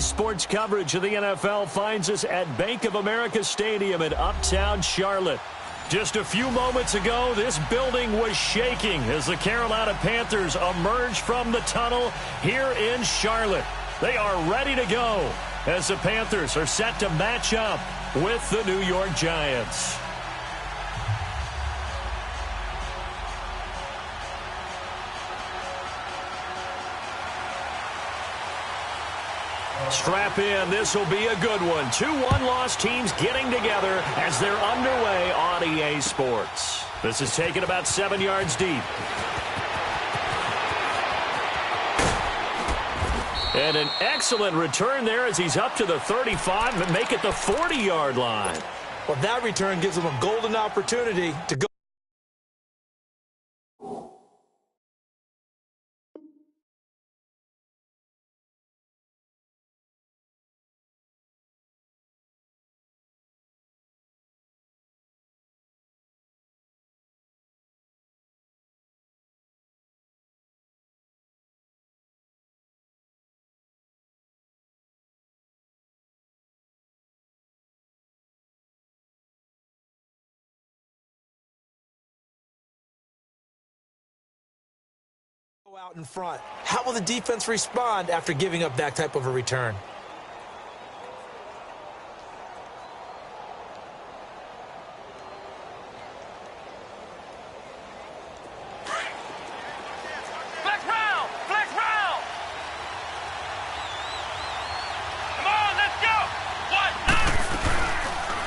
Sports coverage of the NFL finds us at Bank of America Stadium in Uptown Charlotte. Just a few moments ago, this building was shaking as the Carolina Panthers emerged from the tunnel here in Charlotte. They are ready to go as the Panthers are set to match up with the New York Giants. Strap in. This will be a good one. 2 one-loss teams getting together as they're underway on EA Sports. This is taken about 7 yards deep. And an excellent return there as he's up to the 35 and make it the 40-yard line. Well, that return gives him a golden opportunity to go. Out in front. How will the defense respond after giving up that type of a return? Flex round! Flex round! Come on, let's go!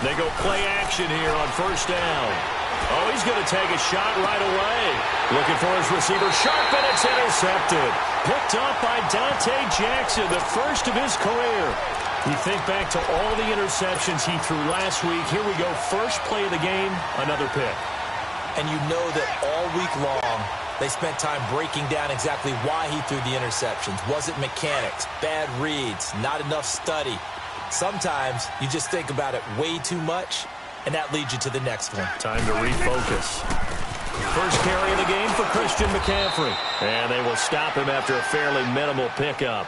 They go play action here on first down. Oh, he's going to take a shot right away. Looking for his receiver, sharp, and it's intercepted. Picked up by Dante Jackson, the first of his career. You think back to all the interceptions he threw last week. Here we go, first play of the game, another pick. And you know that all week long, they spent time breaking down exactly why he threw the interceptions. Was it mechanics, bad reads, not enough study? Sometimes you just think about it way too much, and that leads you to the next one. Time to refocus. First carry of the game for Christian McCaffrey. And they will stop him after a fairly minimal pickup.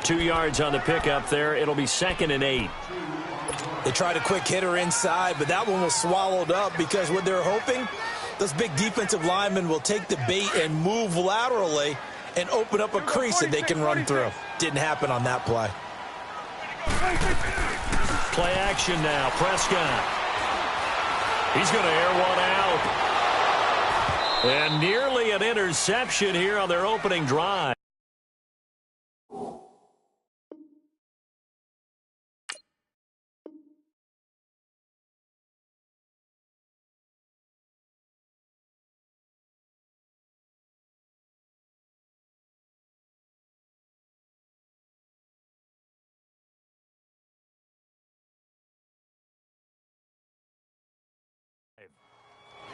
2 yards on the pickup there. It'll be 2nd and 8. They tried a quick hitter inside, but that one was swallowed up because what they're hoping, those big defensive linemen will take the bait and move laterally and open up a crease that they can run through. Didn't happen on that play. Play action now. Prescott. He's going to air one out. And nearly an interception here on their opening drive.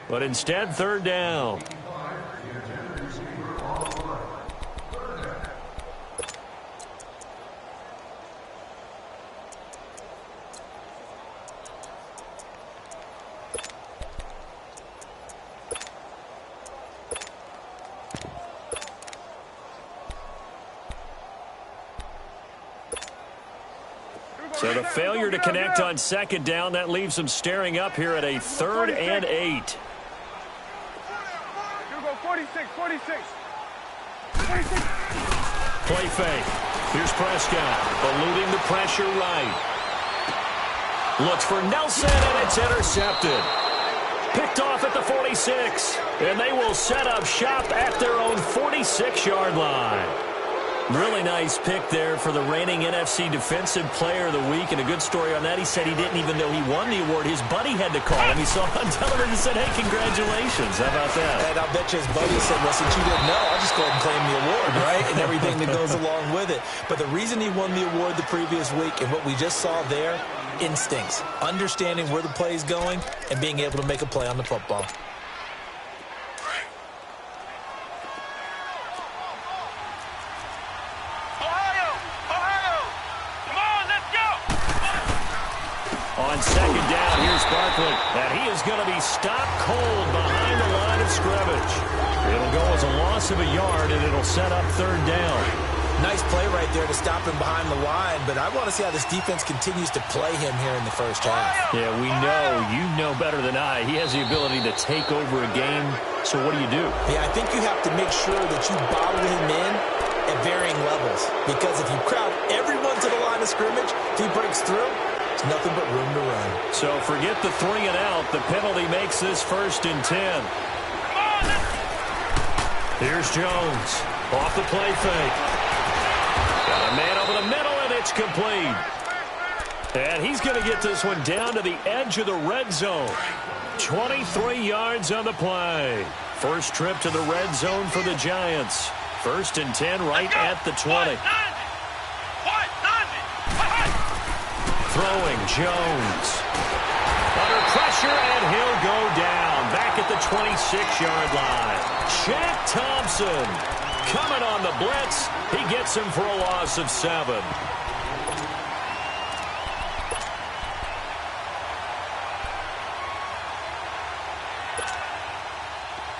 But instead, 3rd down. So the failure to connect on 2nd down, that leaves them staring up here at a 3rd and 8. 46. Play fake. Here's Prescott, eluding the pressure right. Looks for Nelson, and it's intercepted. Picked off at the 46, and they will set up shop at their own 46-yard line. Really nice pick there for the reigning NFC Defensive Player of the Week, and a good story on that. He said he didn't even know he won the award. His buddy had to call him. He saw on television and said, hey, congratulations. How about that? And I'll bet you his buddy said, well, since you didn't know, I'll just go ahead and claim the award, right? And everything that goes along with it. But the reason he won the award the previous week and what we just saw there, instincts, understanding where the play is going and being able to make a play on the football. On 2nd down, here's Barkley, and he is going to be stopped cold behind the line of scrimmage. It'll go as a loss of a yard, and it'll set up 3rd down. Nice play right there to stop him behind the line, but I want to see how this defense continues to play him here in the first half. Yeah, we know. You know better than I. He has the ability to take over a game, so what do you do? Yeah, I think you have to make sure that you bottle him in at varying levels, because if you crowd everyone to the line of scrimmage, if he breaks through, there's nothing but room to run. So forget the 3 and out. The penalty makes this 1st and 10. Here's Jones. Off the play fake. Got a man over the middle, and it's complete. And he's going to get this one down to the edge of the red zone. 23 yards on the play. First trip to the red zone for the Giants. 1st and 10 right at the 20. Throwing Jones. Under pressure, and he'll go down. Back at the 26-yard line. Shaq Thompson coming on the blitz. He gets him for a loss of 7.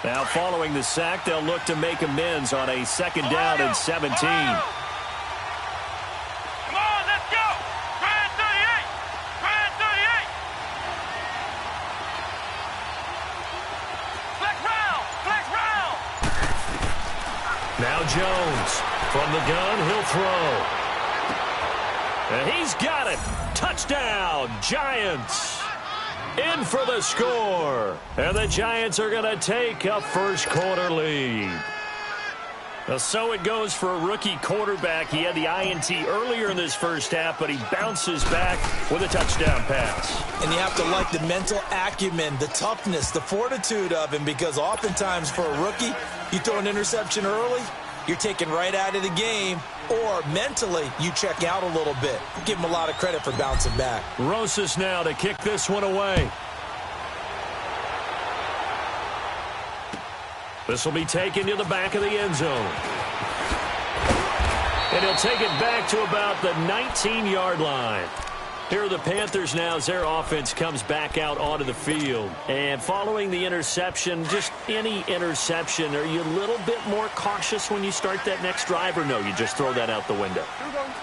Now following the sack, they'll look to make amends on a 2nd down and 17. Come on, let's go! Brand 38! Brand 38! Flex round! Flex round! Now Jones. From the gun, he'll throw. And he's got it. Touchdown, Giants. In for the score. And the Giants are going to take a first quarter lead. So it goes for a rookie quarterback. He had the INT earlier in this first half, but he bounces back with a touchdown pass. And you have to like the mental acumen, the toughness, the fortitude of him, because oftentimes for a rookie, you throw an interception early, you're taken right out of the game, or mentally you check out a little bit. Give him a lot of credit for bouncing back. Rosas now to kick this one away. This will be taken to the back of the end zone. And he'll take it back to about the 19-yard line. Here are the Panthers now as their offense comes back out onto the field. And following the interception, just any interception, are you a little bit more cautious when you start that next drive, or no, you just throw that out the window?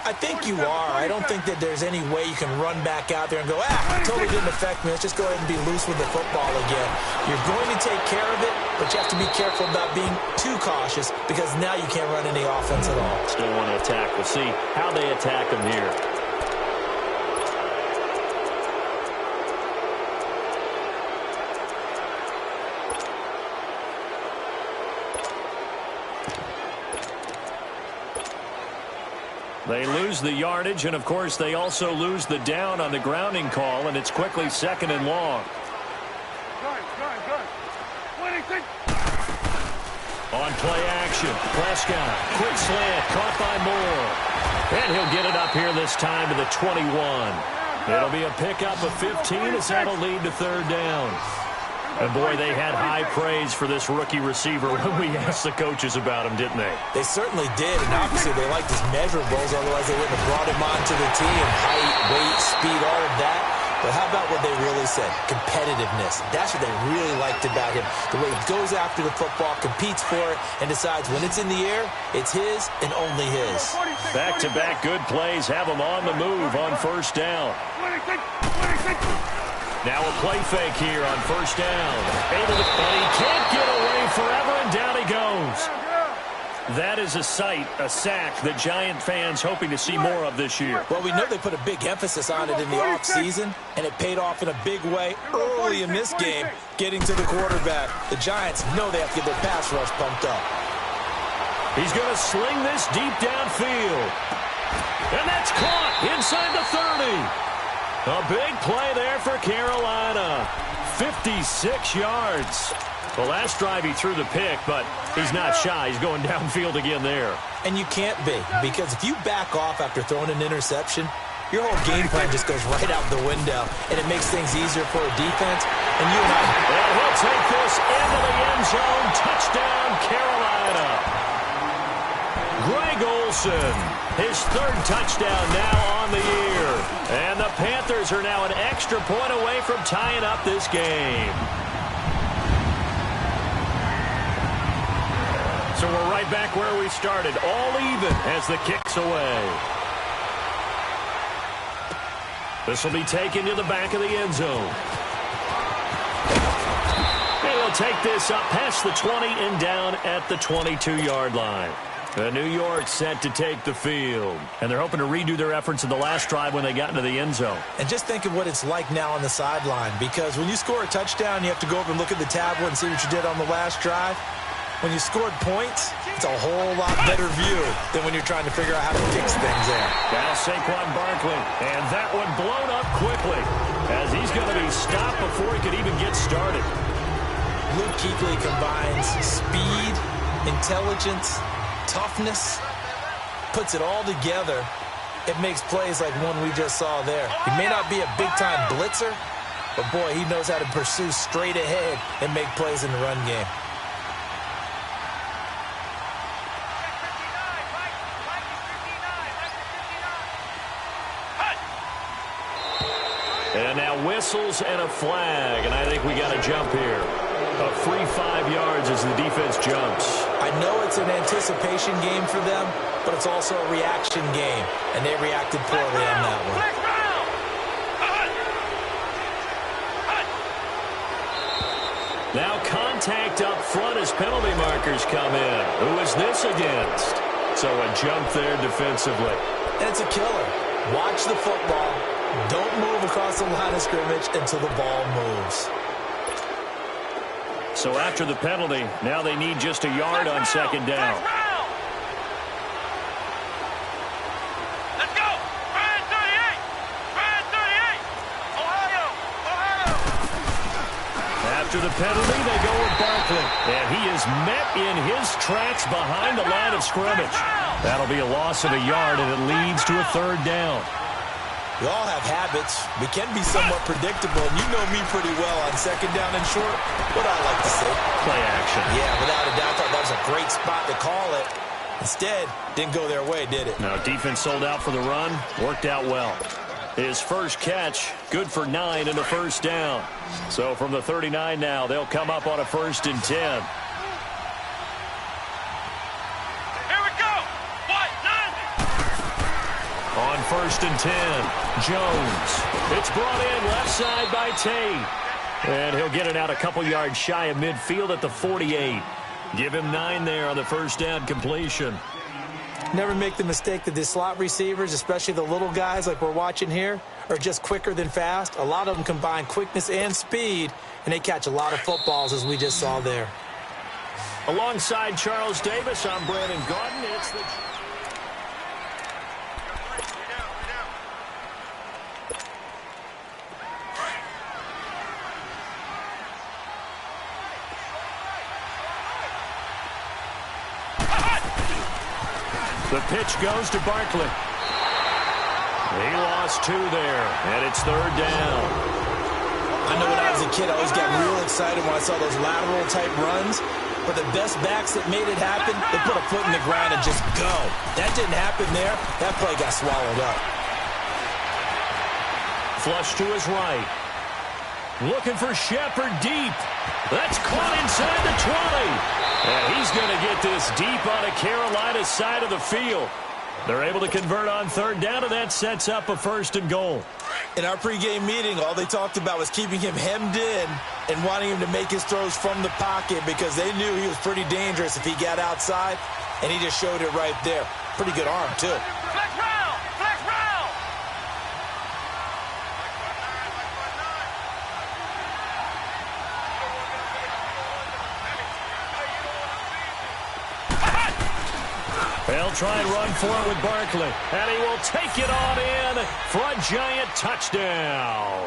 I think you are. I don't think that there's any way you can run back out there and go, totally didn't affect me. Let's just go ahead and be loose with the football again. You're going to take care of it, but you have to be careful about being too cautious, because now you can't run any offense at all. Still want to attack. We'll see how they attack them here. They lose the yardage, and, of course, they also lose the down on the grounding call, and it's quickly 2nd and long. Good. 26. On play action, Prescott, quick slant, caught by Moore. And he'll get it up here this time to the 21. It'll be a pickup of 15 as that'll lead to 3rd down. And, boy, they had high praise for this rookie receiver when we asked the coaches about him, didn't they? They certainly did, and obviously they liked his measurables, otherwise they wouldn't have brought him onto the team. Height, weight, speed, all of that. But how about what they really said? Competitiveness. That's what they really liked about him. The way he goes after the football, competes for it, and decides when it's in the air, it's his and only his. Back-to-back good plays have him on the move on 1st down. 26. Now a play fake here on 1st down. And he can't get away forever, and down he goes. That is a sight, a sack that Giant fans hoping to see more of this year. Well, we know they put a big emphasis on it in the offseason, and it paid off in a big way early in this game, getting to the quarterback. The Giants know they have to get their pass rush pumped up. He's going to sling this deep downfield. And that's caught inside the 30. A big play there for Carolina. 56 yards. The last drive he threw the pick, but he's not shy. He's going downfield again there. And you can't be, because if you back off after throwing an interception, your whole game plan just goes right out the window, and it makes things easier for a defense. And you and I... Well, he'll take this into the end zone. Touchdown, Carolina. Greg Olsen, his 3rd touchdown now on the year. And the Panthers are now an extra point away from tying up this game. So we're right back where we started, all even as the kick's away. This will be taken to the back of the end zone. And he'll take this up past the 20 and down at the 22-yard line. New York set to take the field. And they're hoping to redo their efforts in the last drive when they got into the end zone. And just think of what it's like now on the sideline, because when you score a touchdown, you have to go over and look at the tablet and see what you did on the last drive. When you scored points, it's a whole lot better view than when you're trying to figure out how to fix things there. Now Saquon Barkley, and that one blown up quickly as he's going to be stopped before he could even get started. Luke Kuechly combines speed, intelligence, toughness, puts it all together. It makes plays like one we just saw there. He may not be a big-time blitzer, but, boy, he knows how to pursue straight ahead and make plays in the run game. And now whistles and a flag, and I think we got a jump here. A free 5 yards as the defense jumps. I know it's an anticipation game for them, but it's also a reaction game, and they reacted poorly on that one. Now contact up front as penalty markers come in. Who is this against? So a jump there defensively. And it's a killer. Watch the football. Don't move across the line of scrimmage until the ball moves. So after the penalty, now they need just a yard on second down. Let's go! Brand 38! Brand 38! Ohio! Ohio! After the penalty, they go with Barkley. And he is met in his tracks behind the line of scrimmage. That'll be a loss of a yard, and it leads to a third down. We all have habits. We can be somewhat predictable, and you know me pretty well on second down and short. What I like to say. Play action. Yeah, without a doubt. I thought that was a great spot to call it. Instead, didn't go their way, did it? Now, defense sold out for the run. Worked out well. His first catch, good for 9 and a first down. So from the 39 now, they'll come up on a 1st and 10. Here we go! What? 90! On 1st and 10, Jones. It's brought in left side by Tate. And he'll get it out a couple yards shy of midfield at the 48. Give him 9 there on the first down completion. Never make the mistake that the slot receivers, especially the little guys like we're watching here, are just quicker than fast. A lot of them combine quickness and speed, and they catch a lot of footballs, as we just saw there. Alongside Charles Davis, I'm Brandon Gaudin. It's the... The pitch goes to Barkley. He lost 2 there, and it's third down. I know when I was a kid, I always got real excited when I saw those lateral-type runs. But the best backs that made it happen, they put a foot in the ground and just go. That didn't happen there. That play got swallowed up. Flush to his right. Looking for Shepard deep. That's caught inside the 20. And he's going to get this deep on a Carolina side of the field. They're able to convert on third down, and that sets up a 1st and goal. In our pregame meeting, all they talked about was keeping him hemmed in and wanting him to make his throws from the pocket because they knew he was pretty dangerous if he got outside, and he just showed it right there. Pretty good arm, too. Flex round! Flex round! They'll try and run for it with Barkley. And he will take it on in for a giant touchdown.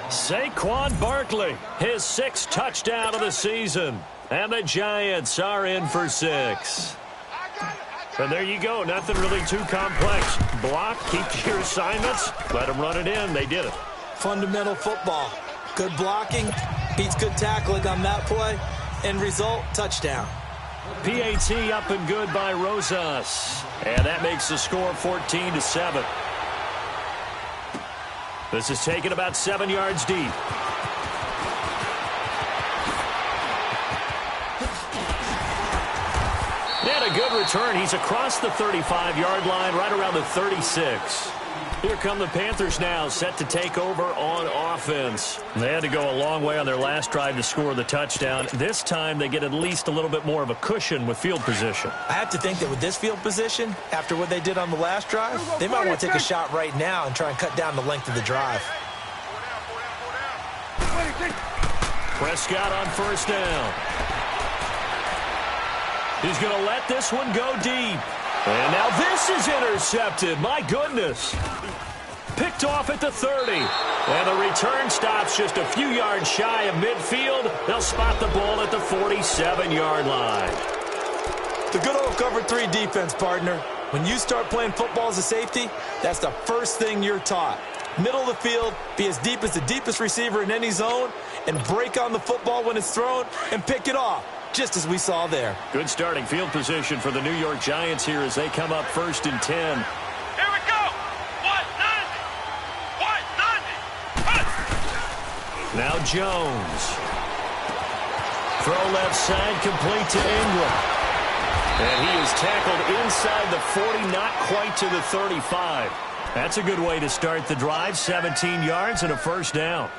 Saquon Barkley, his 6th touchdown of the season. And the Giants are in for 6. And there you go. Nothing really too complex. Block, keep to your assignments, let them run it in. They did it. Fundamental football. Good blocking, beats good tackling on that play. End result, touchdown. PAT up and good by Rosas. And that makes the score 14-7. This is taken about 7 yards deep. And a good return. He's across the 35-yard line, right around the 36. Here come the Panthers now, set to take over on offense. They had to go a long way on their last drive to score the touchdown. This time they get at least a little bit more of a cushion with field position. I have to think that with this field position, after what they did on the last drive, they might want to take a shot right now and try and cut down the length of the drive. Prescott on first down. He's going to let this one go deep. And now this is intercepted. My goodness. Picked off at the 30. And the return stops just a few yards shy of midfield. They'll spot the ball at the 47-yard line. The good old cover 3 defense, partner. When you start playing football as a safety, that's the first thing you're taught. Middle of the field, be as deep as the deepest receiver in any zone, and break on the football when it's thrown and pick it off, just as we saw there. Good starting field position for the New York Giants here as they come up 1st and 10. Here we go. 190. 190. Now Jones. Throw left side, complete to Ingram. And he is tackled inside the 40, not quite to the 35. That's a good way to start the drive. 17 yards and a first down.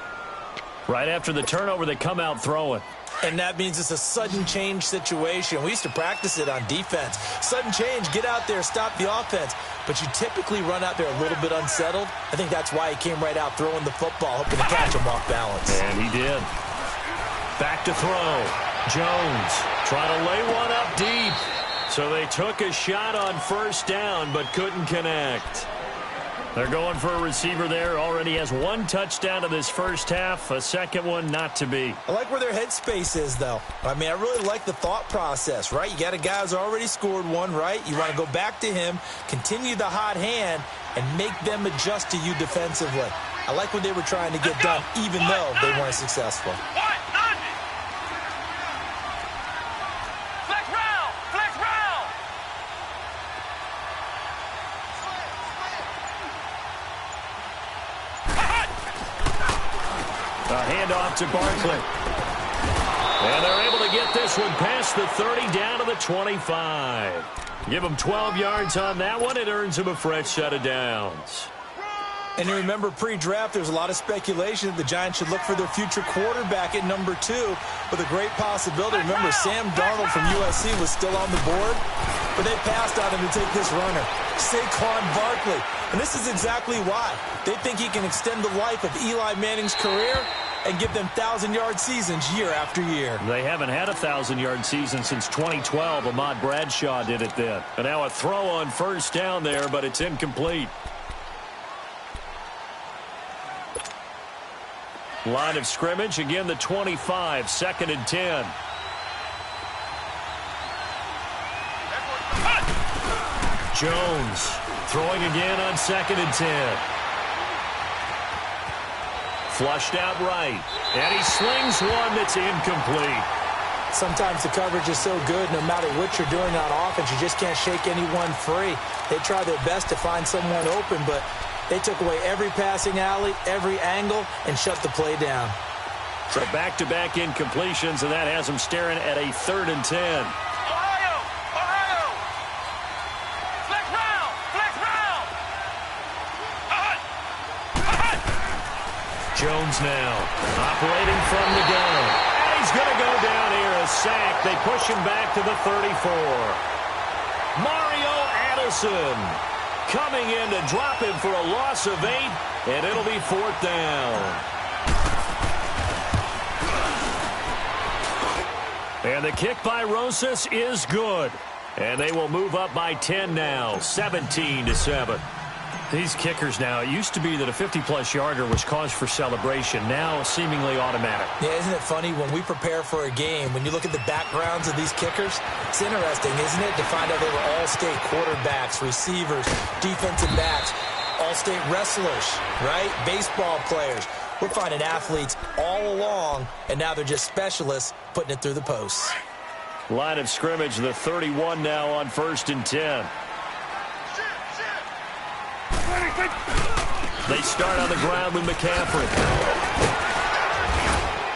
Right after the turnover, they come out throwing. And that means it's a sudden change situation. We used to practice it on defense. Sudden change, get out there, stop the offense. But you typically run out there a little bit unsettled. I think that's why he came right out throwing the football, hoping to catch him off balance. And he did. Back to throw. Jones trying to lay one up deep. So they took a shot on first down, but couldn't connect. They're going for a receiver there. Already has 1 touchdown in this first half. A second one not to be. I like where their headspace is, though. I mean, I really like the thought process, right? You got a guy who's already scored one, right? You want to go back to him, continue the hot hand, and make them adjust to you defensively. I like what they were trying to get done, even though they weren't successful. Handoff to Barkley. And they're able to get this one past the 30 down to the 25. Give them 12 yards on that one. It earns them a fresh set of downs. And you remember pre-draft, there's a lot of speculation that the Giants should look for their future quarterback at number 2 with a great possibility. Remember, Sam Darnold from USC was still on the board, but they passed on him to take this runner, Saquon Barkley. And this is exactly why. They think he can extend the life of Eli Manning's career and give them 1,000-yard seasons year after year. They haven't had a 1,000-yard season since 2012. Ahmad Bradshaw did it then. And now a throw on first down there, but it's incomplete. Line of scrimmage, again the 25, 2nd and 10. Jones throwing again on 2nd and 10. Flushed out right, and he slings one that's incomplete. Sometimes the coverage is so good, no matter what you're doing on offense, you just can't shake anyone free. They try their best to find someone open, but they took away every passing alley, every angle, and shut the play down. So back-to-back incompletions, and that has them staring at a 3rd and 10. Jones now operating from the gun. And he's going to go down here, a sack. They push him back to the 34. Mario Addison coming in to drop him for a loss of 8, and it'll be 4th down. And the kick by Rosas is good. And they will move up by 10 now, 17-7. These kickers now, it used to be that a 50-plus yarder was cause for celebration. Now seemingly automatic. Yeah, isn't it funny when we prepare for a game, when you look at the backgrounds of these kickers, it's interesting, isn't it, to find out they were all-state quarterbacks, receivers, defensive backs, all-state wrestlers, right? Baseball players. We're finding athletes all along, and now they're just specialists putting it through the posts. Line of scrimmage, the 31 now on 1st and 10. They start on the ground with McCaffrey.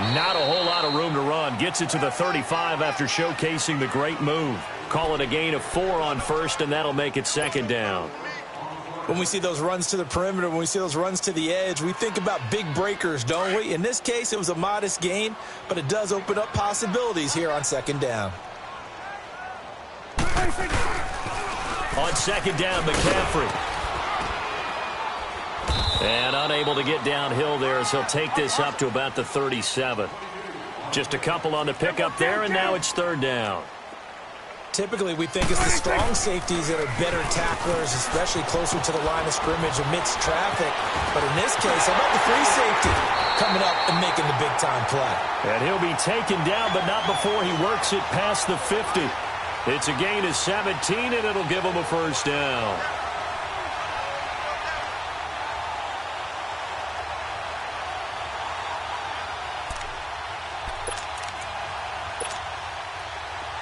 Not a whole lot of room to run. Gets it to the 35 after showcasing the great move. Call it a gain of 4 on first, and that'll make it second down. When we see those runs to the perimeter, when we see those runs to the edge, we think about big breakers, don't we? In this case, it was a modest gain, but it does open up possibilities here on second down. On second down, McCaffrey. And unable to get downhill there as he'll take this up to about the 37. Just a couple on the pickup there, and now it's third down. Typically, we think it's the strong safeties that are better tacklers, especially closer to the line of scrimmage amidst traffic. But in this case, how about the free safety coming up and making the big-time play? And he'll be taken down, but not before he works it past the 50. It's a gain of 17, and it'll give him a first down.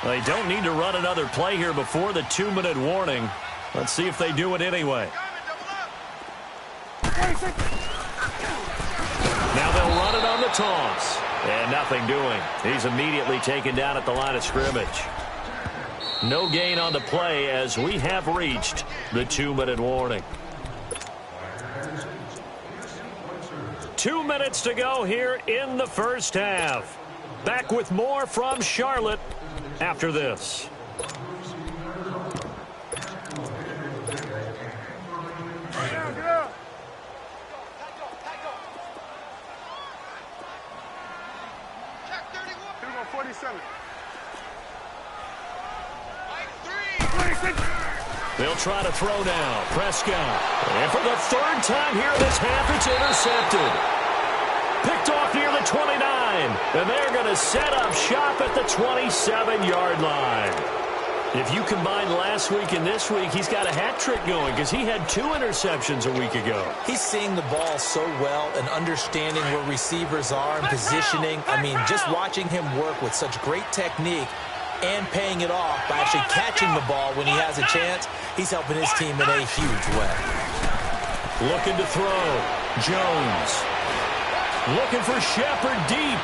They don't need to run another play here before the 2-minute warning. Let's see if they do it anyway. Now they'll run it on the toss. And nothing doing. He's immediately taken down at the line of scrimmage. No gain on the play as we have reached the 2-minute warning. 2 minutes to go here in the first half. Back with more from Charlotte after this. They'll try to throw now. Prescott. And for the third time here this half, it's intercepted. Picked off near the 29. And they're going to set up shop at the 27-yard line. If you combine last week and this week, he's got a hat trick going because he had 2 interceptions a week ago. He's seeing the ball so well and understanding where receivers are and positioning. I mean, just watching him work with such great technique and paying it off by actually catching the ball when he has a chance, he's helping his team in a huge way. Looking to throw. Jones. Looking for Shepard deep.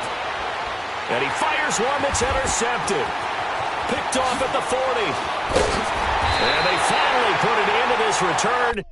And he fires one that's intercepted. Picked off at the 40. And they finally put it into this return.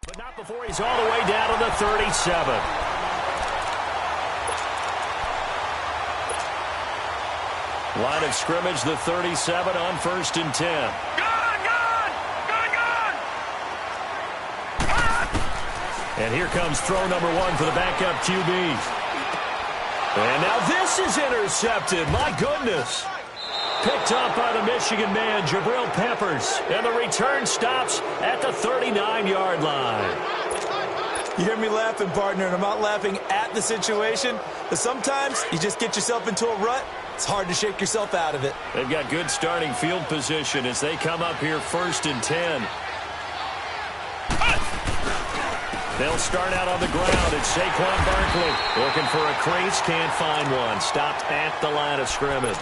But not before he's all the way down to the 37. Line of scrimmage, the 37 on 1st and 10. And here comes throw number 1 for the backup QB. And now this is intercepted. My goodness. Picked up by the Michigan man, Jabril Peppers. And the return stops at the 39-yard line. You hear me laughing, partner, and I'm not laughing at the situation. But sometimes you just get yourself into a rut. It's hard to shake yourself out of it. They've got good starting field position as they come up here 1st and 10. They'll start out on the ground. It's Saquon Barkley. Looking for a crease, can't find one. Stopped at the line of scrimmage.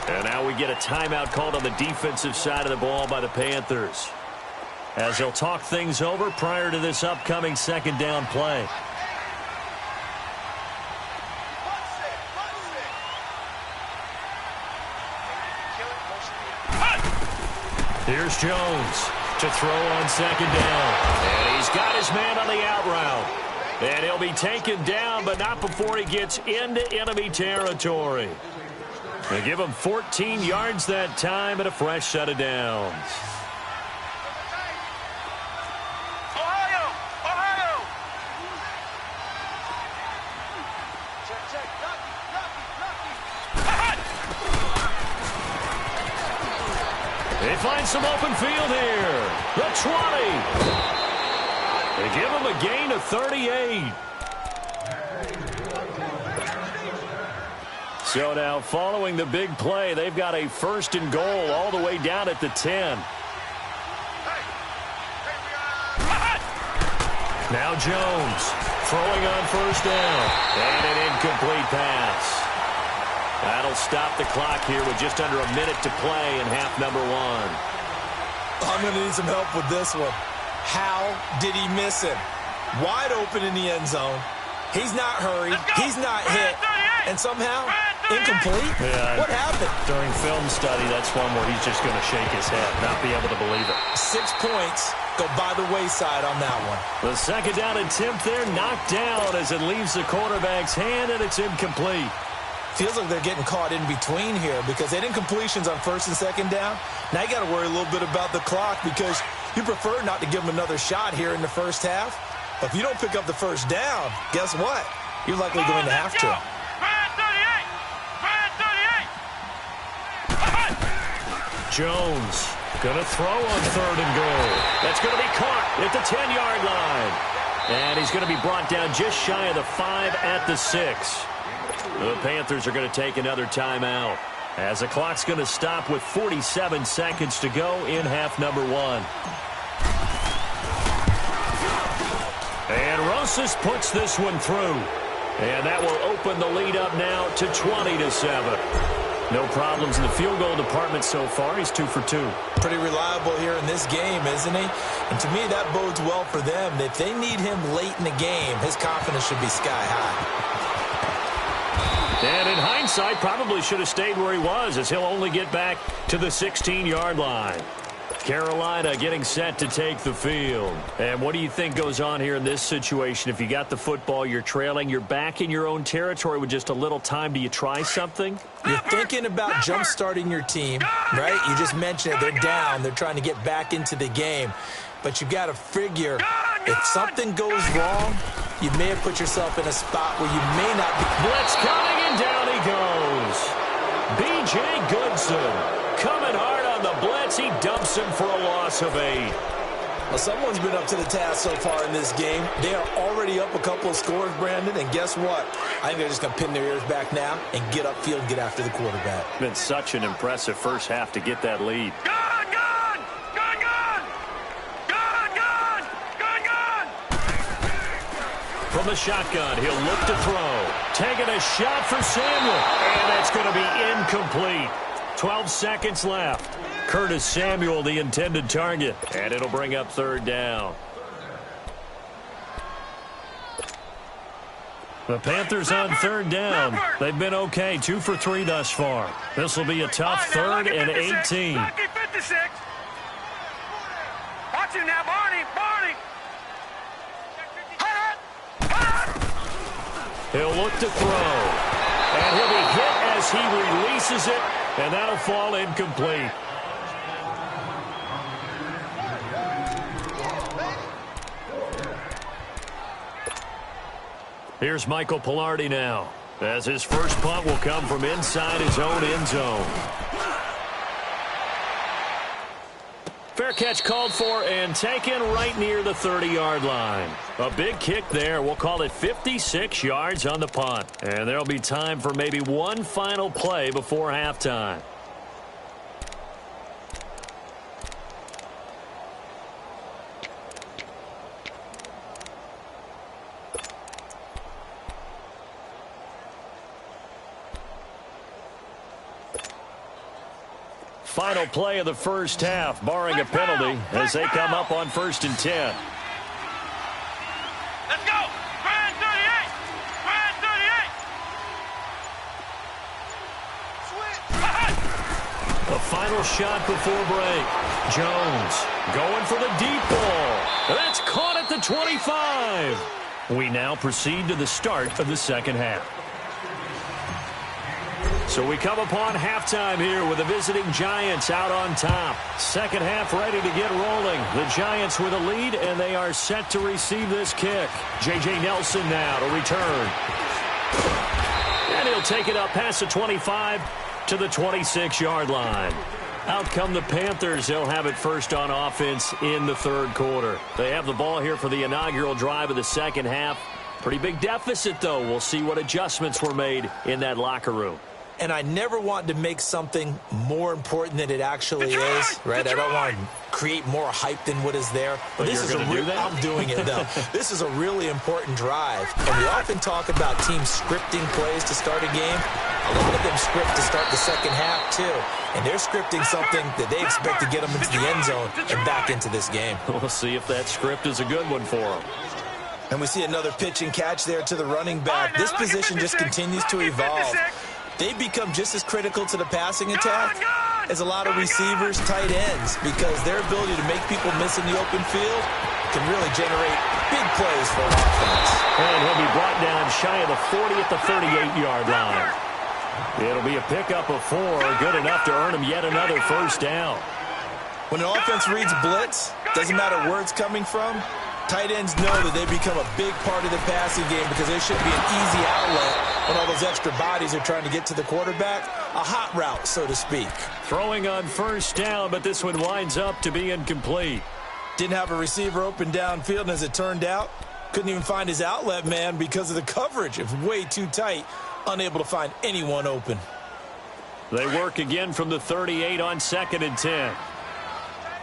And now we get a timeout called on the defensive side of the ball by the Panthers, as they'll talk things over prior to this upcoming second down play. Here's Jones to throw on second down. And he's got his man on the out route. And he'll be taken down, but not before he gets into enemy territory. They give him 14 yards that time and a fresh set of downs. They find some open field here. The 20. They give him a gain of 38. So now following the big play, they've got a 1st and goal all the way down at the 10. Now Jones throwing on 1st down. And an incomplete pass. That'll stop the clock here with just under a minute to play in half number 1. I'm going to need some help with this one. How did he miss him? Wide open in the end zone. He's not hurried. He's not hit. And somehow, incomplete? Yeah, what happened? During film study, that's one where he's just going to shake his head, not be able to believe it. 6 points go by the wayside on that one. The 2nd down attempt there knocked down as it leaves the quarterback's hand, and it's incomplete. Feels like they're getting caught in between here because they had incompletions on 1st and 2nd down. Now you got to worry a little bit about the clock because you prefer not to give them another shot here in the 1st half. But if you don't pick up the 1st down, guess what? You're likely going to have to. Jones going to throw on 3rd and goal. That's going to be caught at the 10-yard line. And he's going to be brought down just shy of the 5 at the 6. The Panthers are going to take another timeout as the clock's going to stop with 47 seconds to go in half number 1. And Rosas puts this one through. And that will open the lead up now to 20-7. No problems in the field goal department so far. He's 2 for 2. Pretty reliable here in this game, isn't he? And to me, that bodes well for them. If they need him late in the game, his confidence should be sky high. And in hindsight, probably should have stayed where he was as he'll only get back to the 16-yard line. Carolina getting set to take the field. And what do you think goes on here in this situation? If you got the football, you're trailing, you're back in your own territory with just a little time. Do you try something? You're thinking about jump-starting your team, right? You just mentioned it. They're down. They're trying to get back into the game. But you've got to figure if something goes wrong, you may have put yourself in a spot where you may not be. Blitz coming, and down he goes. B.J. Goodson coming hard on the blitz. He dumps him for a loss of 8. Well, someone's been up to the task so far in this game. They are already up a couple of scores, Brandon, and guess what? I think they're just going to pin their ears back now and get upfield and get after the quarterback. Been such an impressive first half to get that lead. From the shotgun, he'll look to throw. Taking a shot for Samuel, and that's going to be incomplete. 12 seconds left. Curtis Samuel, the intended target, and it'll bring up 3rd down. The Panthers on 3rd down. They've been okay, 2 for 3 thus far. This will be a tough 3rd and 18. Watch him now, Barney. He'll look to throw, and he'll be hit as he releases it, and that'll fall incomplete. Here's Michael Pilardi now, as his first punt will come from inside his own end zone. Fair catch called for and taken right near the 30-yard line. A big kick there. We'll call it 56 yards on the punt. And there'll be time for maybe one final play before halftime. Final play of the first half, barring a penalty, as they come up on 1st and 10. Let's go! Brand 38! Brand 38! The final shot before break. Jones going for the deep ball. That's caught at the 25. We now proceed to the start of the second half. So we come upon halftime here with the visiting Giants out on top. Second half ready to get rolling. The Giants with a lead, and they are set to receive this kick. J.J. Nelson now to return. And he'll take it up past the 25 to the 26-yard line. Out come the Panthers. They'll have it first on offense in the third quarter. They have the ball here for the inaugural drive of the second half. Pretty big deficit, though. We'll see what adjustments were made in that locker room. And I never want to make something more important than it actually is, right? I don't want to create more hype than what is there. But this is I'm doing it, though. This is a really important drive. And we often talk about teams scripting plays to start a game. A lot of them script to start the second half, too. And they're scripting something that they expect to get them into the end zone and back into this game. We'll see if that script is a good one for them. And we see another pitch and catch there to the running back. This position just continues to evolve. They become just as critical to the passing attack as a lot of receivers, tight ends, because their ability to make people miss in the open field can really generate big plays for an offense. And he'll be brought down shy of the 40 at the 38-yard line. It'll be a pickup of 4, good enough to earn him yet another first down. When an offense reads blitz, doesn't matter where it's coming from, tight ends know that they become a big part of the passing game because there should be an easy outlet when all those extra bodies are trying to get to the quarterback. A hot route, so to speak. Throwing on first down, but this one winds up to be incomplete. Didn't have a receiver open downfield, and as it turned out, couldn't even find his outlet man because of the coverage. It was way too tight, unable to find anyone open. They work again from the 38 on 2nd and 10.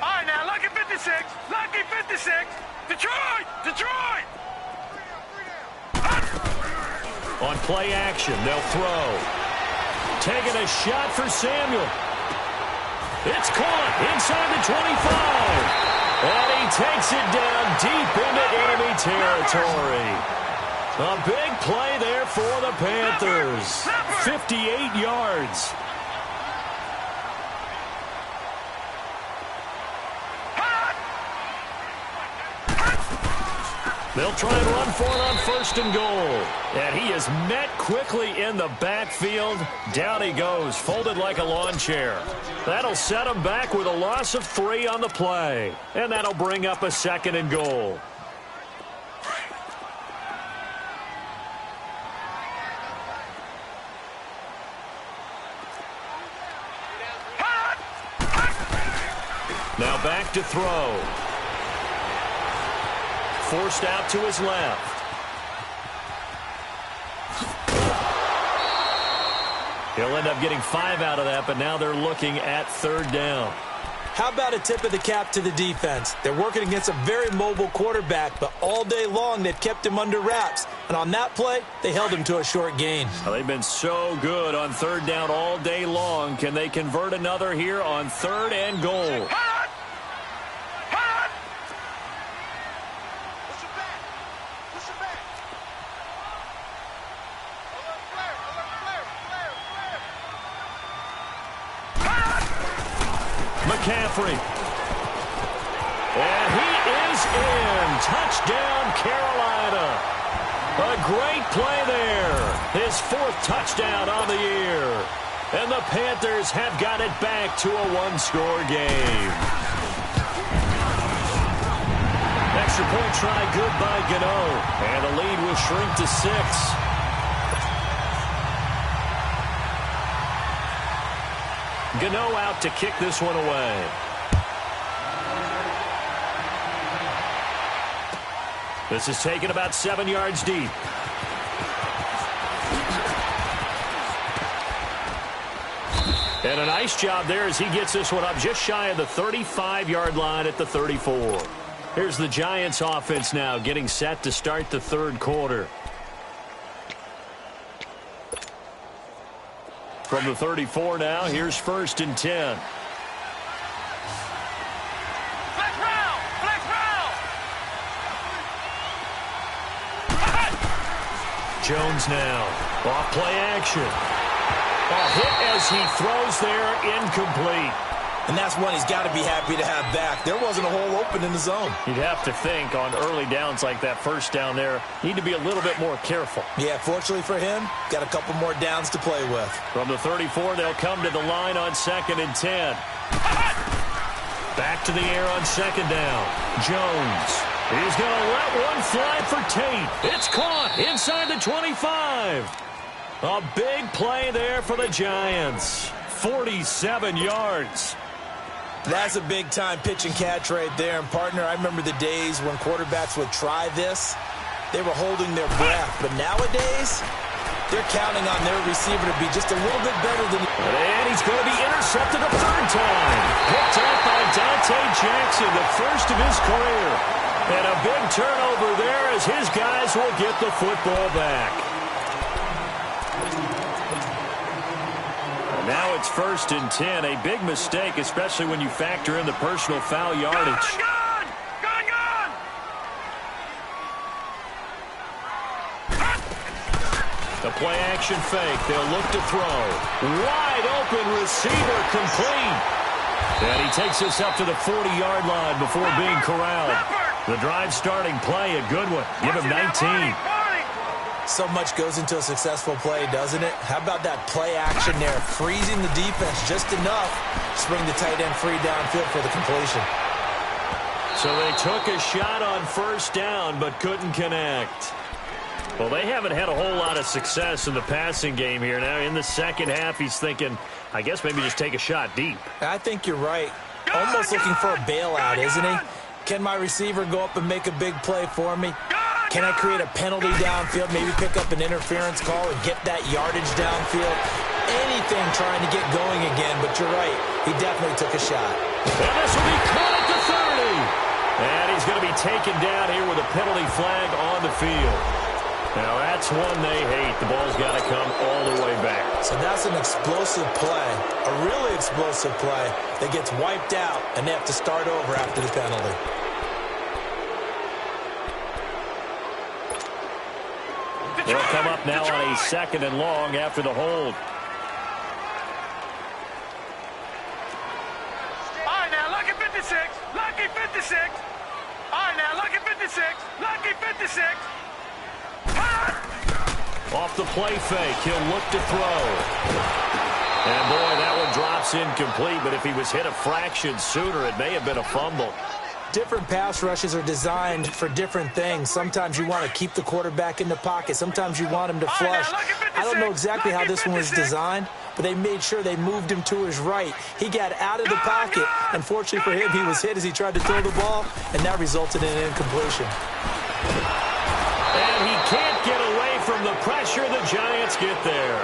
All right, now, lucky 56. Lucky 56. Detroit! Detroit! On play action, they'll throw. Taking a shot for Samuel. It's caught inside the 25. And he takes it down deep into enemy territory. A big play there for the Panthers. 58 yards. They'll try and run for it on 1st and goal. And he is met quickly in the backfield. Down he goes, folded like a lawn chair. That'll set him back with a loss of 3 on the play. And that'll bring up a 2nd and goal. Now back to throw. Forced out to his left. He'll end up getting 5 out of that, but now they're looking at 3rd down. How about a tip of the cap to the defense? They're working against a very mobile quarterback, but all day long they've kept him under wraps. And on that play, they held him to a short gain. Well, they've been so good on 3rd down all day long. Can they convert another here on 3rd and goal? McCaffrey. And he is in. Touchdown, Carolina. A great play there. His 4th touchdown on the year. And the Panthers have got it back to a 1-score game. Extra point try good by Gano. And the lead will shrink to 6. Gano out to kick this one away. This is taken about 7 yards deep. And a nice job there as he gets this one up just shy of the 35-yard line at the 34. Here's the Giants offense now getting set to start the 3rd quarter. From the 34 now, here's 1st and 10. Flex round! Flex round! Jones now. Off play action. A hit as he throws there, incomplete. And that's one he's got to be happy to have back. There wasn't a hole open in the zone. You'd have to think on early downs like that, 1st down there, need to be a little bit more careful. Yeah, fortunately for him, got a couple more downs to play with. From the 34, they'll come to the line on 2nd and 10. Back to the air on 2nd down. Jones. He's going to let one fly for Tate. It's caught inside the 25. A big play there for the Giants. 47 yards. That's a big-time pitch and catch right there. And, partner, I remember the days when quarterbacks would try this. They were holding their breath. But nowadays, they're counting on their receiver to be just a little bit better than... And he's going to be intercepted a third time. Picked up by Dante Jackson, the first of his career. And a big turnover there as his guys will get the football back. Now it's 1st and 10. A big mistake, especially when you factor in the personal foul yardage. Gone! The play-action fake. They'll look to throw. Wide open receiver complete. And he takes us up to the 40-yard line before being corralled. The drive starting play, a good one. Give him 19. So much goes into a successful play, doesn't it? How about that play action there? Freezing the defense just enough to bring the tight end free downfield for the completion. So they took a shot on 1st down but couldn't connect. Well, they haven't had a whole lot of success in the passing game here. Now in the second half, he's thinking, I guess maybe just take a shot deep. I think you're right. Almost looking for a bailout, isn't he? Can my receiver go up and make a big play for me? Can I create a penalty downfield, maybe pick up an interference call and get that yardage downfield? Anything trying to get going again, but you're right. He definitely took a shot. And this will be caught at the 30. And he's going to be taken down here with a penalty flag on the field. Now that's one they hate. The ball's got to come all the way back. So that's an explosive play, a really explosive play that gets wiped out, and they have to start over after the penalty. They'll come up now on a 2nd and long after the hold. All right, now, lucky 56. Lucky 56. All right, now, lucky 56. Lucky 56. Off the play fake, he'll look to throw. And, boy, that one drops incomplete, but if he was hit a fraction sooner, it may have been a fumble. Different pass rushes are designed for different things. Sometimes you want to keep the quarterback in the pocket. Sometimes you want him to flush. I don't know exactly how this one was designed, but they made sure they moved him to his right. He got out of the pocket. Unfortunately for him, he was hit as he tried to throw the ball, and that resulted in an incompletion. And he can't get away from the pressure. The Giants get there.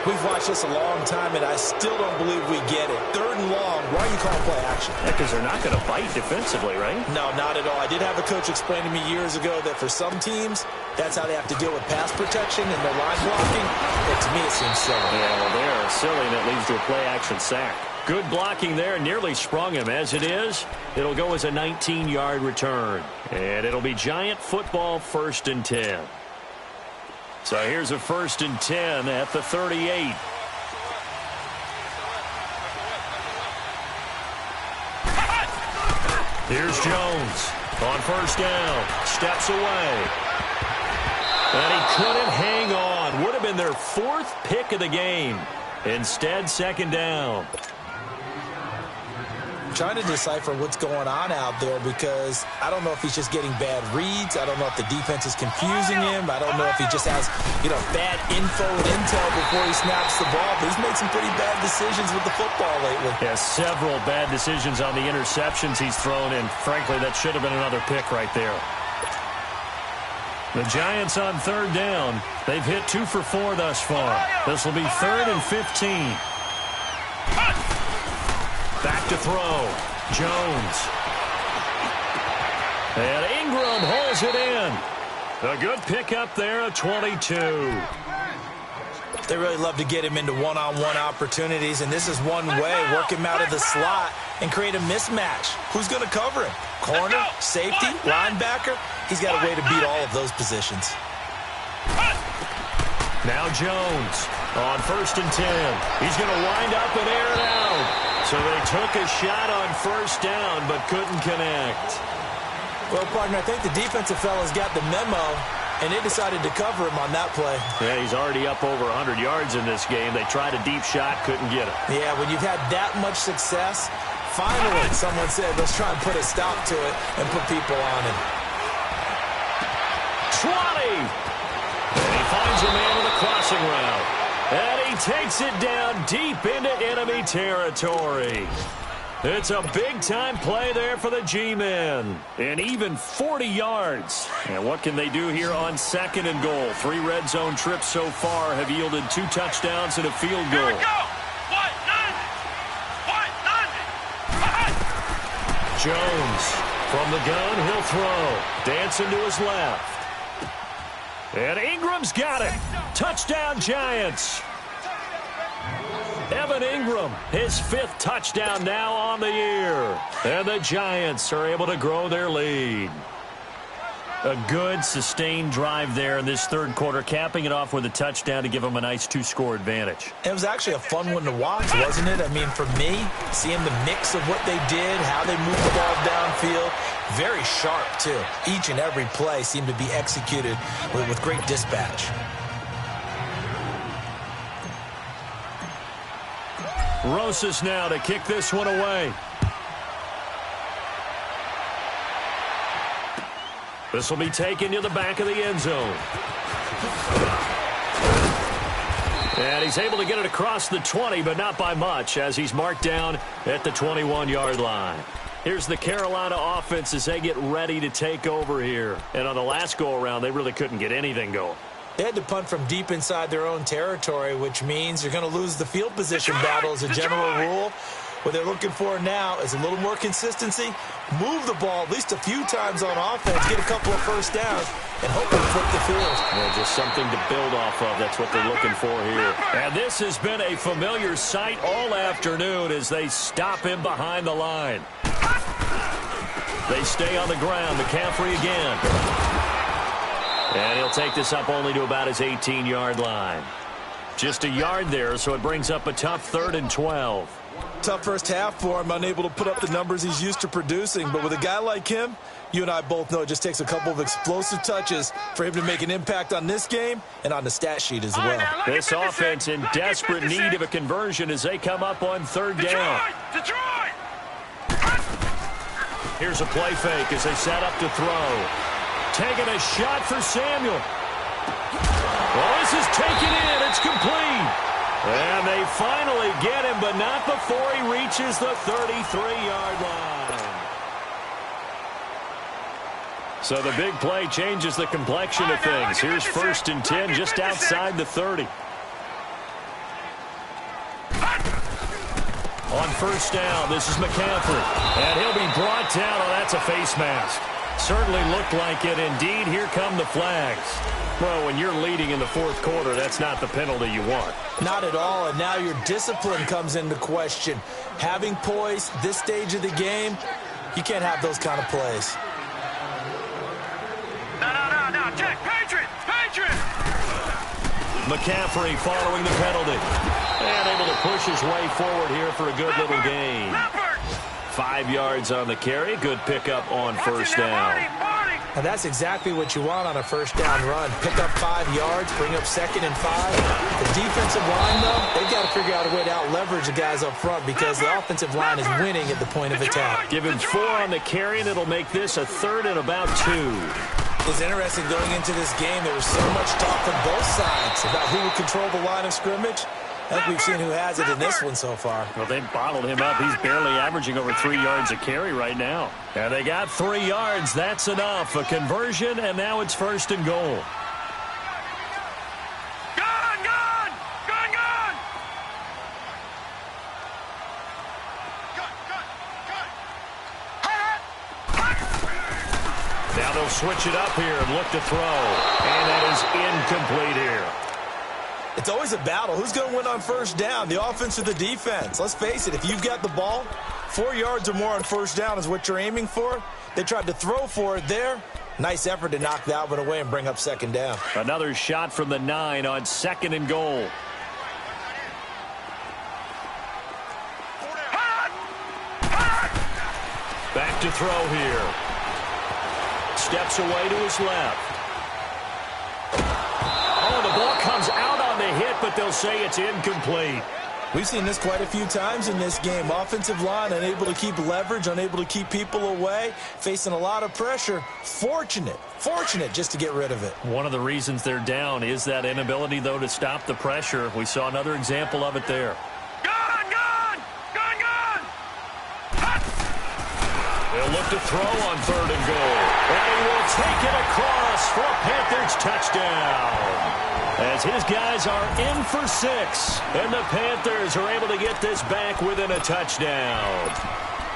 We've watched this a long time, and I still don't believe we get it. 3rd and long. Why are you calling play action? Yeah, because they're not going to bite defensively, right? No, not at all. I did have a coach explain to me years ago that for some teams, that's how they have to deal with pass protection and their line blocking. But to me, it seems silly. Yeah, well, they are silly, and it leads to a play-action sack. Good blocking there. Nearly sprung him. As it is, it'll go as a 19-yard return. And it'll be Giant football 1st and 10. So here's a 1st and 10 at the 38. Here's Jones on 1st down. Steps away. And he couldn't hang on. Would have been their 4th pick of the game. Instead, 2nd down. Trying to decipher what's going on out there because I don't know if he's just getting bad reads. I don't know if the defense is confusing him. I don't know if he just has, bad info and intel before he snaps the ball. But he's made some pretty bad decisions with the football lately. Yeah, several bad decisions on the interceptions he's thrown, and frankly, that should have been another pick right there. The Giants on 3rd down. They've hit 2 for 4 thus far. This will be 3rd and 15. Back to throw. Jones. And Ingram holds it in. A good pickup there, a 22. They really love to get him into one-on-one opportunities, and this is one way. Work him out of the slot and create a mismatch. Who's going to cover him? Corner, safety, linebacker? He's got a way to beat all of those positions. Now Jones on 1st and 10. He's going to wind up and air it out. So they took a shot on 1st down but couldn't connect. Well, partner, I think the defensive fellas got the memo, and they decided to cover him on that play. Yeah, he's already up over 100 yards in this game. They tried a deep shot, couldn't get it. Yeah, when you've had that much success, finally someone said, let's try and put a stop to it and put people on it. 20! And he finds a man with a crossing route. And he takes it down deep into enemy territory. It's a big-time play there for the G-men. And even 40 yards. And what can they do here on 2nd and goal? 3 red zone trips so far have yielded 2 touchdowns and a field goal. Here we go. Jones from the gun, he'll throw. Dancing to his left. And Ingram's got it. Touchdown, Giants. Evan Ingram, his 5th touchdown now on the year. And the Giants are able to grow their lead. A good, sustained drive there in this 3rd quarter, capping it off with a touchdown to give them a nice 2-score advantage. It was actually a fun one to watch, wasn't it? I mean, for me, seeing the mix of what they did, how they moved the ball downfield, very sharp, too. Each and every play seemed to be executed with great dispatch. Rosas now to kick this one away. This will be taken to the back of the end zone. And he's able to get it across the 20, but not by much, as he's marked down at the 21-yard line. Here's the Carolina offense as they get ready to take over here. And on the last go-around, they really couldn't get anything going. They had to punt from deep inside their own territory, which means you're going to lose the field position battle as a general rule. What they're looking for now is a little more consistency, move the ball at least a few times on offense, get a couple of first downs, and hopefully flip the field. Yeah, just something to build off of. That's what they're looking for here. And this has been a familiar sight all afternoon as they stop him behind the line. They stay on the ground. McCaffrey again. And he'll take this up only to about his 18-yard line. Just a yard there, so it brings up a tough 3rd and 12. Tough first half for him, unable to put up the numbers he's used to producing. But with a guy like him, you and I both know it just takes a couple of explosive touches for him to make an impact on this game and on the stat sheet as well. This offense in desperate need of a conversion as they come up on 3rd down. Detroit! Here's a play fake as they set up to throw. Taking a shot for Samuel. Well, this is taken in. It's complete. And they finally get him, but not before he reaches the 33-yard line. So the big play changes the complexion of things. Here's 1st and 10 just outside the 30. On 1st down, this is McCaffrey. And he'll be brought down. Oh, that's a face mask. Certainly looked like it. Indeed, here come the flags. Well, when you're leading in the 4th quarter, that's not the penalty you want. Not at all, and now your discipline comes into question. Having poise this stage of the game, you can't have those kind of plays. No, check. Patriot! McCaffrey following the penalty. And able to push his way forward here for a good little gain. 5 yards on the carry. Good pickup on 1st down. And that's exactly what you want on a 1st down run. Pick up 5 yards, bring up 2nd and 5. The defensive line, though, they've got to figure out a way to out-leverage the guys up front because the offensive line is winning at the point of attack. Give him 4 on the carry, and it'll make this a 3rd and about 2. It's interesting going into this game. There was so much talk from both sides about who would control the line of scrimmage. I think we've seen who has it in this one so far. Well, they bottled him up. He's barely averaging over 3 yards a carry right now. And they got 3 yards. That's enough. A conversion, and now it's 1st and goal. Now they'll switch it up here and look to throw. And that is incomplete here. It's always a battle. Who's going to win on 1st down, the offense or the defense? Let's face it, if you've got the ball, 4 yards or more on 1st down is what you're aiming for. They tried to throw for it there. Nice effort to knock that one away and bring up 2nd down. Another shot from the 9 on 2nd and goal. Back to throw here. Steps away to his left. Oh, the ball comes out on the hit, but they'll say it's incomplete. We've seen this quite a few times in this game. Offensive line unable to keep leverage, unable to keep people away, facing a lot of pressure. Fortunate just to get rid of it. One of the reasons they're down is that inability, though, to stop the pressure. We saw another example of it there. They'll look to throw on 3rd and goal. And he will take it across for a Panthers touchdown. As his guys are in for 6. And the Panthers are able to get this back within a touchdown.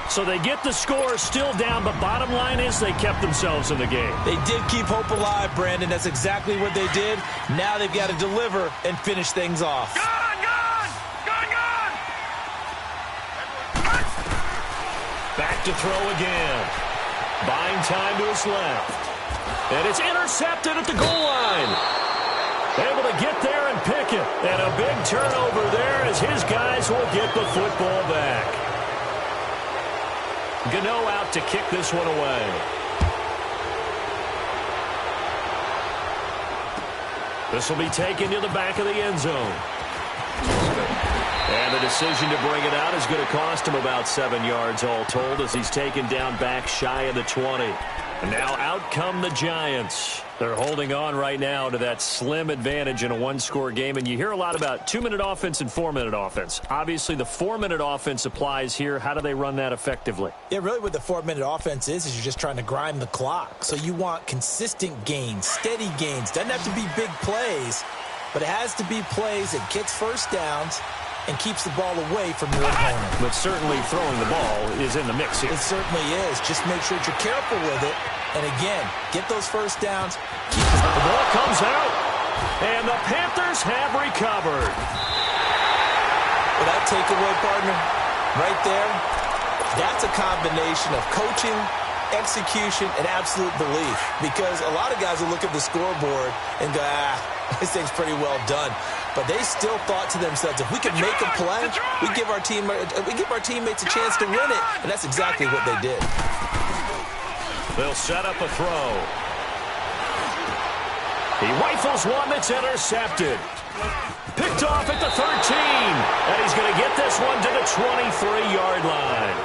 So they get the score still down, but bottom line is they kept themselves in the game. They did keep hope alive, Brandon. That's exactly what they did. Now they've got to deliver and finish things off. Gone! Back to throw again. Buying time to his left. And it's intercepted at the goal line. Able to get there and pick it. And a big turnover there as his guys will get the football back. Gano out to kick this one away. This will be taken to the back of the end zone. And the decision to bring it out is going to cost him about 7 yards all told as he's taken down back shy of the 20. And now out come the Giants. They're holding on right now to that slim advantage in a one-score game. And you hear a lot about 2-minute offense and 4-minute offense. Obviously, the 4-minute offense applies here. How do they run that effectively? Yeah, really what the 4-minute offense is you're just trying to grind the clock. So you want consistent gains, steady gains. Doesn't have to be big plays, but it has to be plays that gets first downs and keeps the ball away from your opponent. But certainly throwing the ball is in the mix here. It certainly is. Just make sure that you're careful with it. And again, get those first downs. The ball comes out, and the Panthers have recovered. Well, that takeaway, partner, right there, that's a combination of coaching, execution, and absolute belief. Because a lot of guys will look at the scoreboard and go, this thing's pretty well done. But they still thought to themselves, if we can make a play, we give our teammates a chance to win it. And that's exactly what they did. They'll set up a throw. He rifles one that's intercepted. Picked off at the 13. And he's going to get this one to the 23-yard line.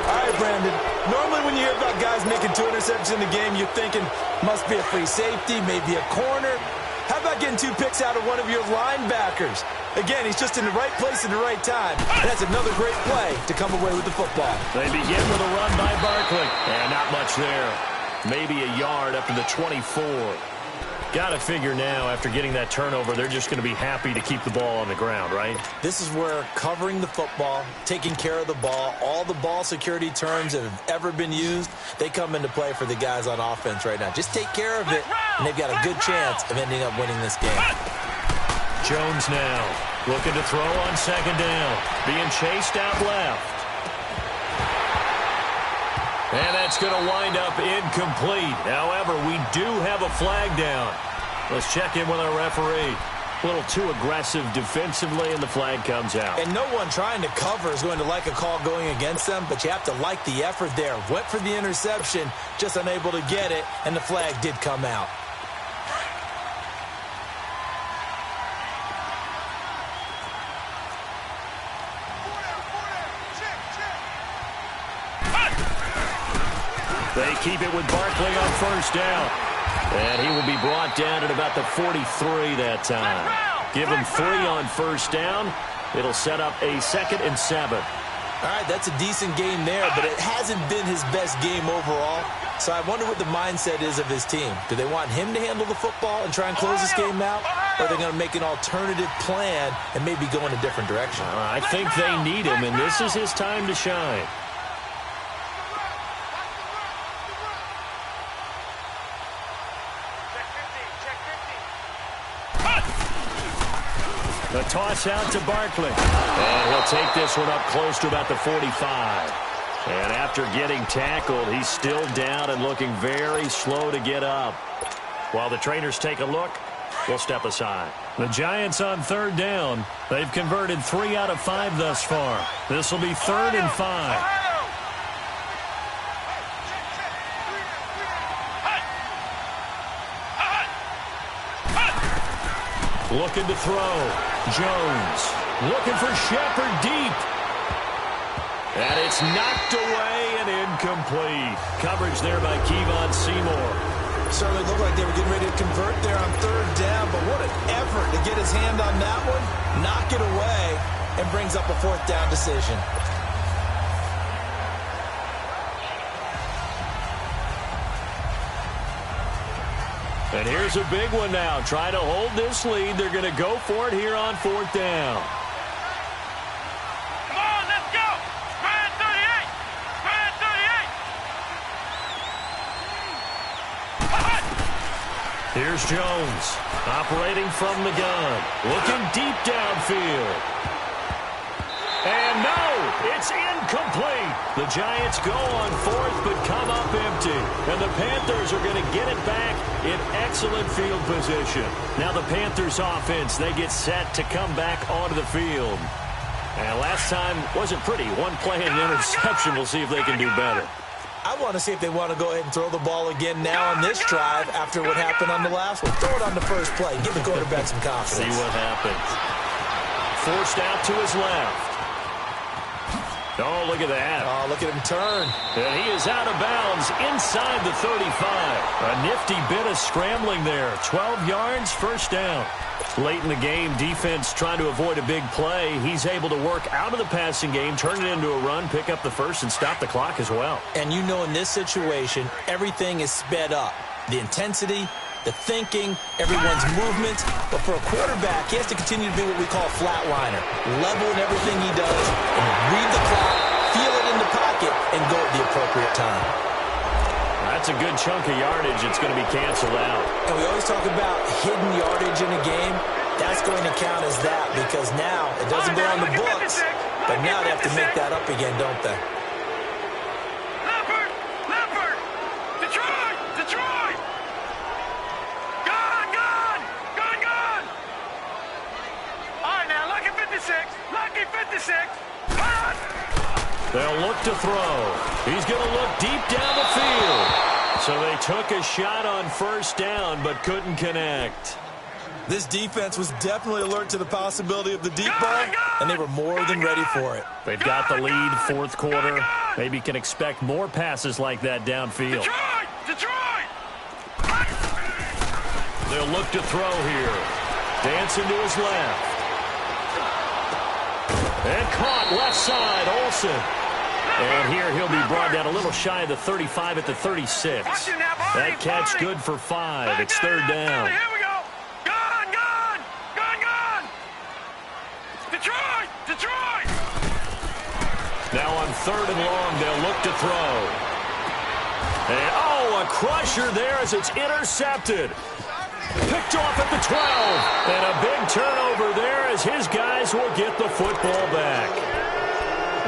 All right, Brandon. Normally when you hear about guys making 2 interceptions in the game, you're thinking must be a free safety, maybe a corner. How about getting 2 picks out of one of your linebackers? Again, he's just in the right place at the right time. And that's another great play to come away with the football. They begin with a run by Barkley. And not much there. Maybe a yard up to the 24. Got to figure now, after getting that turnover, they're just going to be happy to keep the ball on the ground, right? This is where covering the football, taking care of the ball, all the ball security terms that have ever been used, they come into play for the guys on offense right now. Just take care of it, and they've got a good chance of ending up winning this game. Jones now looking to throw on 2nd down. Being chased out left. And that's going to wind up incomplete. However, we do have a flag down. Let's check in with our referee. A little too aggressive defensively, and the flag comes out. And no one trying to cover is going to like a call going against them, but you have to like the effort there. Went for the interception, just unable to get it, and the flag did come out. They keep it with Barkley on 1st down. And he will be brought down at about the 43 that time. Give him 3 on 1st down. It'll set up a 2nd and 7. All right, that's a decent game there, but it hasn't been his best game overall. So I wonder what the mindset is of his team. Do they want him to handle the football and try and close this game out? Or are they going to make an alternative plan and maybe go in a different direction? I think they need him, and this is his time to shine. The toss out to Barkley. And he'll take this one up close to about the 45. And after getting tackled, he's still down and looking very slow to get up. While the trainers take a look, we'll step aside. The Giants on 3rd down. They've converted 3 out of 5 thus far. This will be 3rd and 5. Looking to throw. Jones looking for Shepard deep. And it's knocked away and incomplete. Coverage there by Kevon Seymour. Certainly looked like they were getting ready to convert there on 3rd down, but what an effort to get his hand on that one, knock it away, and brings up a 4th down decision. And here's a big one now. Trying to hold this lead. They're going to go for it here on 4th down. Come on, let's go. Spread 38. Spread 38. Here's Jones, operating from the gun, looking deep downfield. And no, it's incomplete. The Giants go on 4th but come up empty. And the Panthers are going to get it back in excellent field position. Now the Panthers offense, they get set to come back onto the field. And last time wasn't pretty. One play and an interception. We'll see if they can do better. I want to see if they want to go ahead and throw the ball again now on this drive after what happened on the last one. Throw it on the first play. Give the quarterback some confidence. See what happens. Forced out to his left. Oh, look at that. Oh, look at him turn. And he is out of bounds inside the 35. A nifty bit of scrambling there. 12 yards, first down. Late in the game, defense trying to avoid a big play. He's able to work out of the passing game, turn it into a run, pick up the first, and stop the clock as well. And you know in this situation, everything is sped up. The intensity, the thinking, everyone's movement. But for a quarterback, he has to continue to be what we call a flatliner. Level in everything he does, and read the clock, feel it in the pocket, and go at the appropriate time. That's a good chunk of yardage. It's going to be canceled out. And we always talk about hidden yardage in a game. That's going to count as that because now it doesn't go on the books. But now they have to make that up again, don't they? Detroit! Detroit! Gone! All right, now, lucky 56. Lucky 56. Run! They'll look to throw. He's going to look deep down the field. So they took a shot on first down but couldn't connect. This defense was definitely alert to the possibility of the deep ball, and they were more than ready for it. They've got the lead, 4th quarter. Maybe can expect more passes like that downfield. Detroit! They'll look to throw here. Dancing to his left. And caught left side, Olsen. And here he'll be brought down a little shy of the 35 at the 36. That catch good for 5. It's 3rd down. Here we go. Gone! Detroit! Now on 3rd and long, they'll look to throw. And, oh, a crusher there as it's intercepted. Picked off at the 12. And a big turnover there as his guys will get the football back.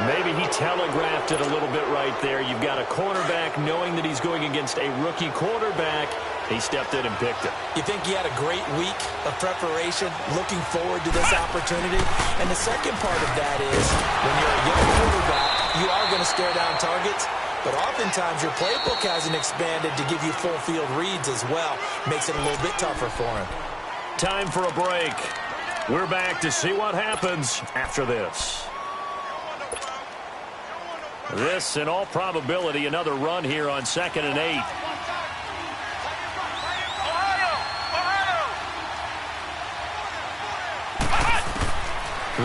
Maybe he telegraphed it a little bit right there. You've got a cornerback knowing that he's going against a rookie quarterback. He stepped in and picked it. You think he had a great week of preparation, looking forward to this opportunity? And the second part of that is when you're a young quarterback, you are going to stare down targets. But oftentimes your playbook hasn't expanded to give you full field reads as well. Makes it a little bit tougher for him. Time for a break. We're back to see what happens after this. This, in all probability, another run here on 2nd and 8.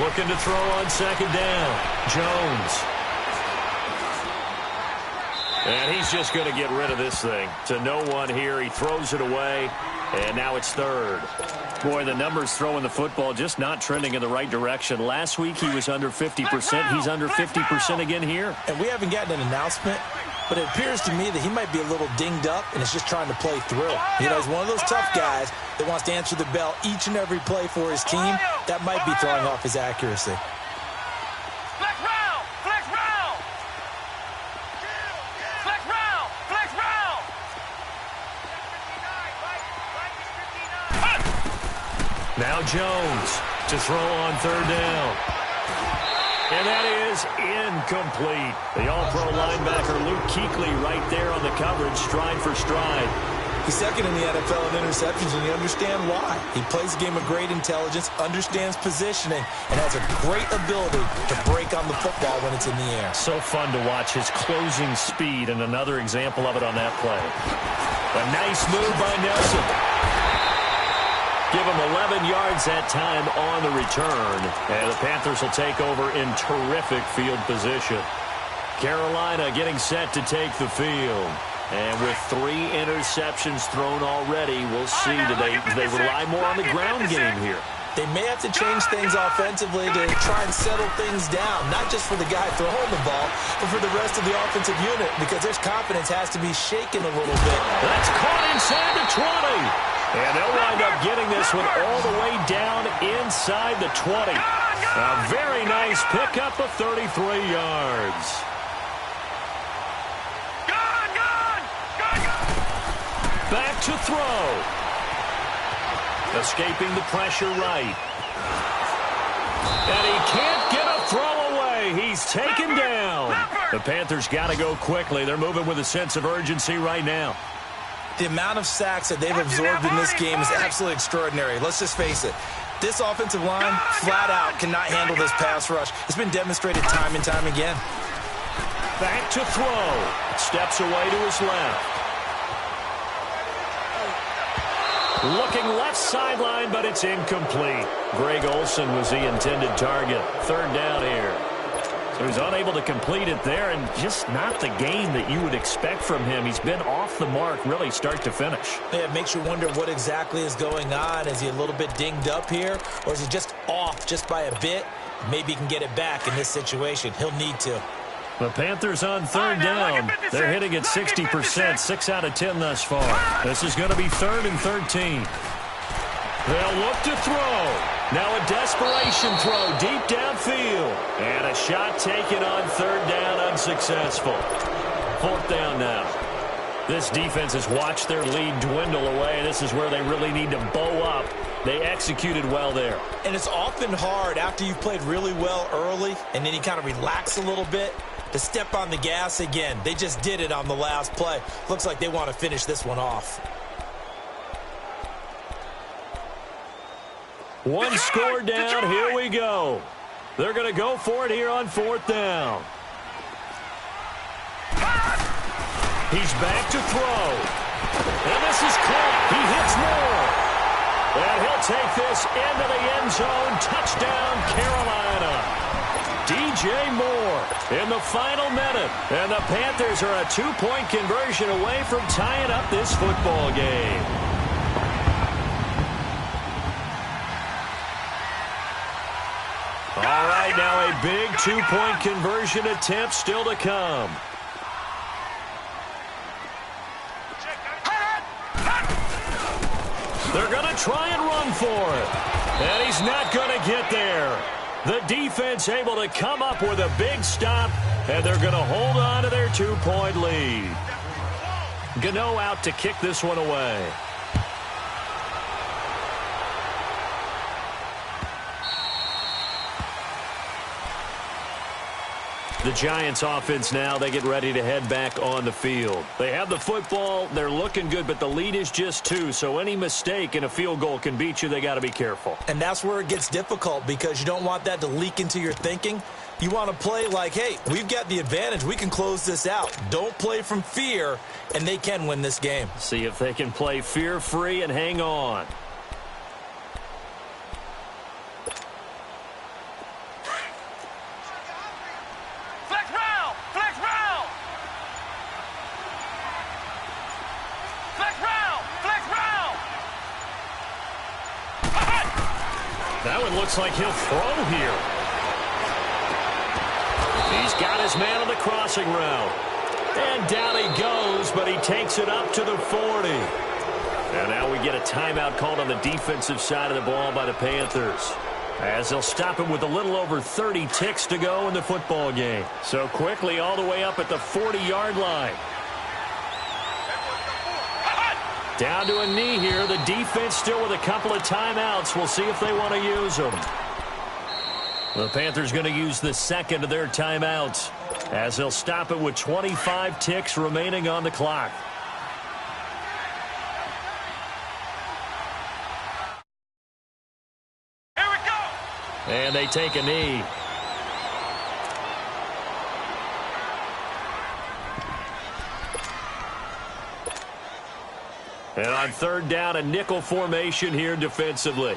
Looking to throw on 2nd down. Jones. And he's just going to get rid of this thing. To no one here. He throws it away. And now it's 3rd. Boy, the numbers throwing the football just not trending in the right direction. Last week he was under 50%. He's under 50% again here. And we haven't gotten an announcement, but it appears to me that he might be a little dinged up and is just trying to play through. You know, he's one of those tough guys that wants to answer the bell each and every play for his team. That might be throwing off his accuracy. Flex round! Flex round! Flex round! Flex round! Now Jones to throw on 3rd down. And that is incomplete. The all-pro linebacker Luke Kuechly right there on the coverage, stride for stride. He's second in the NFL in interceptions, and you understand why. He plays a game of great intelligence, understands positioning, and has a great ability to break on the football when it's in the air. So fun to watch his closing speed, and another example of it on that play. A nice move by Nelson. Give him 11 yards that time on the return. And the Panthers will take over in terrific field position. Carolina getting set to take the field. And with 3 interceptions thrown already, we'll see do they rely more on the ground game here. They may have to change things offensively to try and settle things down, not just for the guy throwing the ball, but for the rest of the offensive unit, because their confidence has to be shaken a little bit. That's caught inside the 20. And they'll wind up getting this one all the way down inside the 20. A very nice pickup of 33 yards. Back to throw. Escaping the pressure right. And he can't get a throw away. He's taken down. The Panthers got to go quickly. They're moving with a sense of urgency right now. The amount of sacks that they've absorbed in this game is absolutely extraordinary. Let's just face it. This offensive line, flat out, cannot handle this pass rush. It's been demonstrated time and time again. Back to throw. Steps away to his left. Looking left sideline, but it's incomplete. Greg Olsen was the intended target. 3rd down here. So he's unable to complete it there, and just not the game that you would expect from him. He's been off the mark really start to finish. Yeah, it makes you wonder what exactly is going on. Is he a little bit dinged up here, or is he just off just by a bit? Maybe he can get it back in this situation. He'll need to. The Panthers on 3rd down. They're hitting at 60%, 6 out of 10 thus far. This is going to be 3rd and 13. They'll look to throw. Now a desperation throw deep downfield. And a shot taken on 3rd down, unsuccessful. 4th down now. This defense has watched their lead dwindle away. This is where they really need to bow up. They executed well there. And it's often hard after you've played really well early and then you kind of relax a little bit to step on the gas again. They just did it on the last play. Looks like they want to finish this one off. One score down. Here we go. They're going to go for it here on 4th down. He's back to throw. And this is caught. He hits Moore. And he'll take this into the end zone. Touchdown, Carolina. DJ Moore in the final minute. And the Panthers are a 2-point conversion away from tying up this football game. All right, now a big 2-point conversion attempt still to come. They're going to try and run for it. And he's not going to get there. The defense able to come up with a big stop, and they're going to hold on to their 2-point lead. Gano out to kick this one away. The Giants offense now, they get ready to head back on the field. They have the football, they're looking good, but the lead is just 2, so any mistake in a field goal can beat you. They got to be careful. And that's where it gets difficult because you don't want that to leak into your thinking. You want to play like, hey, we've got the advantage. We can close this out. Don't play from fear, and they can win this game. See if they can play fear-free and hang on. That one looks like he'll throw here. He's got his man on the crossing route. And down he goes, but he takes it up to the 40. And now we get a timeout called on the defensive side of the ball by the Panthers, as they'll stop him with a little over 30 ticks to go in the football game. So quickly all the way up at the 40-yard line. Down to a knee here. The defense still with a couple of timeouts. We'll see if they want to use them. The Panthers going to use the second of their timeouts, as they'll stop it with 25 ticks remaining on the clock. Here we go. And they take a knee. And on 3rd down, a nickel formation here defensively.